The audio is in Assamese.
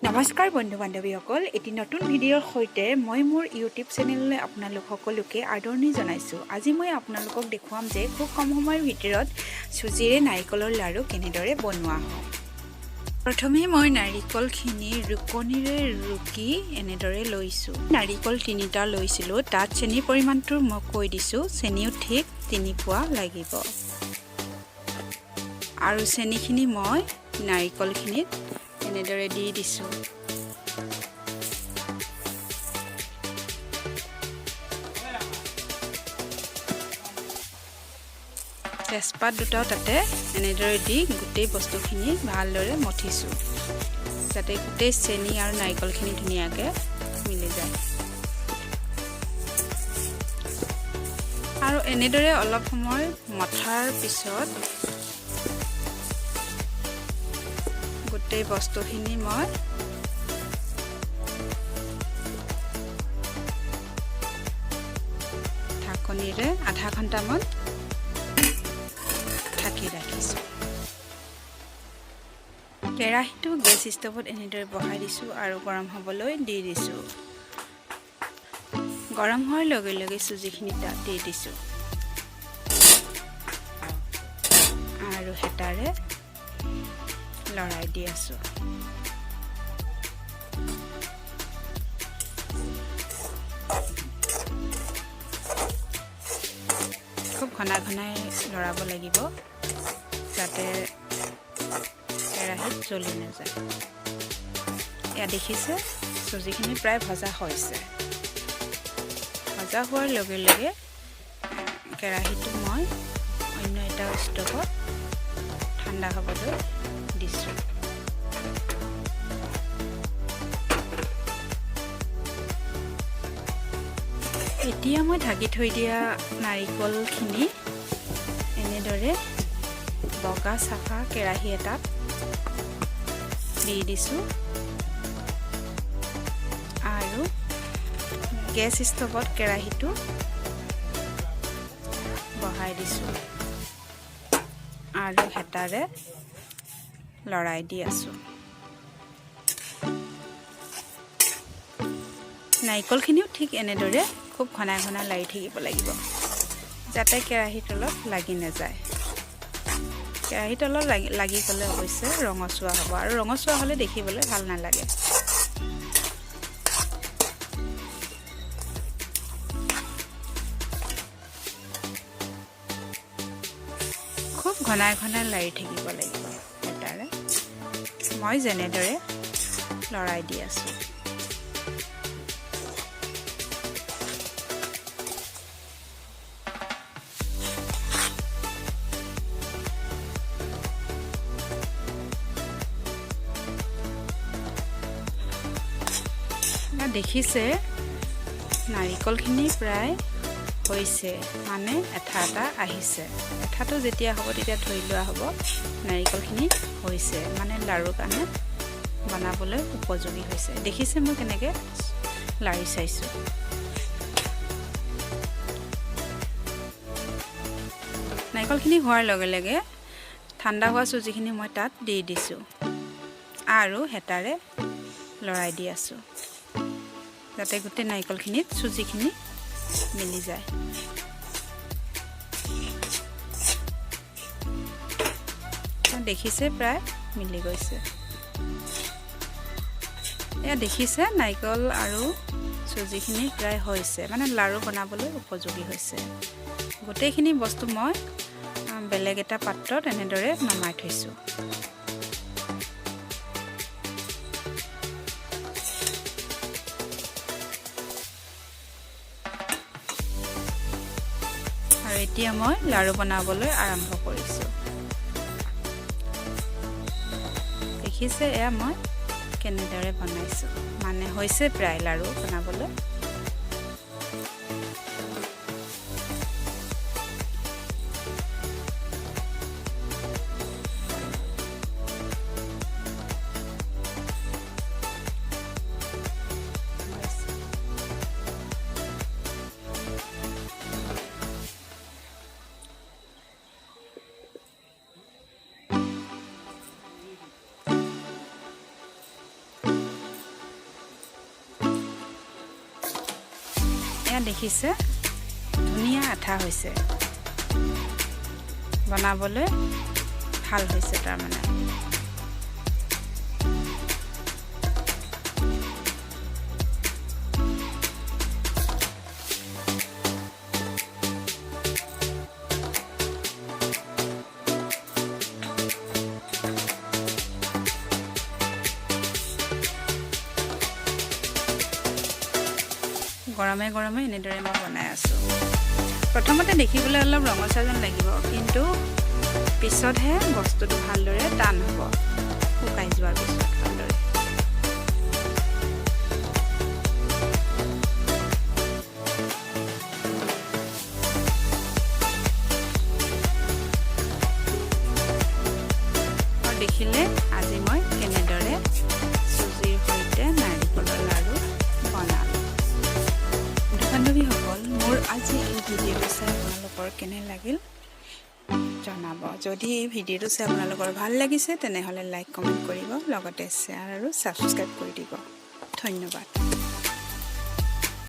নমস্কাৰ বন্ধু বান্ধৱীসকল, এটি নতুন ভিডিঅ'ৰ সৈতে মই মোৰ ইউটিউব চেনেললৈ আপোনালোক সকলোকে আদৰণি জনাইছোঁ। আজি মই আপোনালোকক দেখুৱাম যে খুব কম সময়ৰ ভিতৰত চুজিৰে নাৰিকলৰ লাড়ু কেনেদৰে বনোৱা হয়। প্ৰথমে মই নাৰিকলখিনি ৰুকনিৰে ৰুকি এনেদৰে লৈছোঁ। নাৰিকল 3টা লৈছিলোঁ, তাত চেনিৰ পৰিমাণটো মই কৈ দিছোঁ। চেনিও ঠিক 3 পোৱা লাগিব আৰু চেনিখিনি মই নাৰিকলখিনিত এনেদৰে দি দিছোঁ। তেজপাত দুটাও তাতে এনেদৰে দি গোটেই বস্তুখিনি ভালদৰে মঠিছোঁ, যাতে গোটেই চেনি আৰু নাৰিকলখিনি ধুনীয়াকৈ মিলি যায়। আৰু এনেদৰে অলপ সময় মঠাৰ পিছত গোটেই বস্তুখিনি মই ঢাকনিৰে আধা ঘণ্টামান ঢাকি ৰাখিছোঁ। কেৰাহীটো গেছ ষ্টভত এনেদৰে বহাই দিছোঁ আৰু গৰম হ'বলৈ দি দিছোঁ। গৰম হোৱাৰ লগে লগে চুজিখিনি তাত দি দিছোঁ আৰু হেতাৰে লৰাই দি আছোঁ। খুব ঘনাই লৰাব লাগিব, যাতে কেৰাহীত জ্বলি নাযায়। এয়া দেখিছে, চুজিখিনি প্ৰায় ভজা হৈছে। ভজা হোৱাৰ লগে লগে কেৰাহীটো মই অন্য এটা ষ্টভত ঠাণ্ডা হ'বলৈ দিছোঁ। এতিয়া মই ঢাকি থৈ দিয়া নাৰিকলখিনি এনেদৰে বগা চাফা কেৰাহী এটাত দি দিছোঁ আৰু গেছ ষ্টভত কেৰাহীটো বহাই দিছোঁ আৰু হেতাৰে লৰাই দি আছোঁ। নাৰিকলখিনিও ঠিক এনেদৰে খুব ঘনাই লাৰি থাকিব লাগিব, যাতে কেৰাহীৰ তলত লাগি নাযায়। কেৰাহীৰ তলত লাগি গ'লে অৱশ্যে ৰঙচুৱা হ'ব, আৰু ৰঙচুৱা হ'লে দেখিবলৈ ভাল নালাগে। খুব ঘনাই লাৰি থাকিব লাগিব হেতাৰে। মই যেনেদৰে লৰাই দি আছোঁ। দেখিছে, নাৰিকলখিনি প্ৰায় হৈছে, মানে এঠা এটা আহিছে। এঠাটো যেতিয়া হ'ব তেতিয়া ধৰি লোৱা হ'ব নাৰিকলখিনি হৈছে, মানে লাড়ুৰ কাৰণে বনাবলৈ উপযোগী হৈছে। দেখিছে মই কেনেকৈ লাৰি চাইছোঁ। নাৰিকলখিনি হোৱাৰ লগে লগে ঠাণ্ডা হোৱা চুজিখিনি মই তাত দি দিছোঁ আৰু হেতাৰে লৰাই দি আছোঁ, যাতে গোটেই নাৰিকলখিনিত চুজিখিনি মিলি যায়। দেখিছে প্ৰায় মিলি গৈছে। এয়া দেখিছে নাৰিকল আৰু চুজিখিনি প্ৰায় হৈছে, মানে লাড়ু বনাবলৈ উপযোগী হৈছে। গোটেইখিনি বস্তু মই বেলেগ এটা পাত্ৰত এনেদৰে নমাই থৈছোঁ। আৰু এতিয়া মই লাড়ু বনাবলৈ আৰম্ভ কৰিছোঁ। দেখিছে এয়া মই কেনেদৰে বনাইছোঁ, মানে হৈছে প্ৰায় লাড়ু বনাবলৈ। এয়া দেখিছে ধুনীয়া আঠা হৈছে বনাবলৈ ভাল হৈছে তাৰমানে গৰমে গৰমে এনেদৰে মই বনাই আছো প্ৰথমতে দেখিবলৈ অলপ ৰঙচা যেন লাগিব কিন্তু পিছতহে বস্তুটো ভালদৰে টান হ'ব শুকাই যোৱাৰ পিছত ভালদৰে দেখিলে আজি মই কেনেদৰে চুজিৰ সৈতে নাৰিকলৰ লাড়ু বনালোঁ বান্ধৱীসকল মোৰ আজি এই ভিডিঅ'টো চাই আপোনালোকৰ কেনে লাগিল জনাব যদি এই ভিডিঅ'টো চাই আপোনালোকৰ ভাল লাগিছে তেনেহ'লে লাইক কমেণ্ট কৰিব লগতে শ্বেয়াৰ আৰু ছাবস্ক্ৰাইব কৰি দিব ধন্যবাদ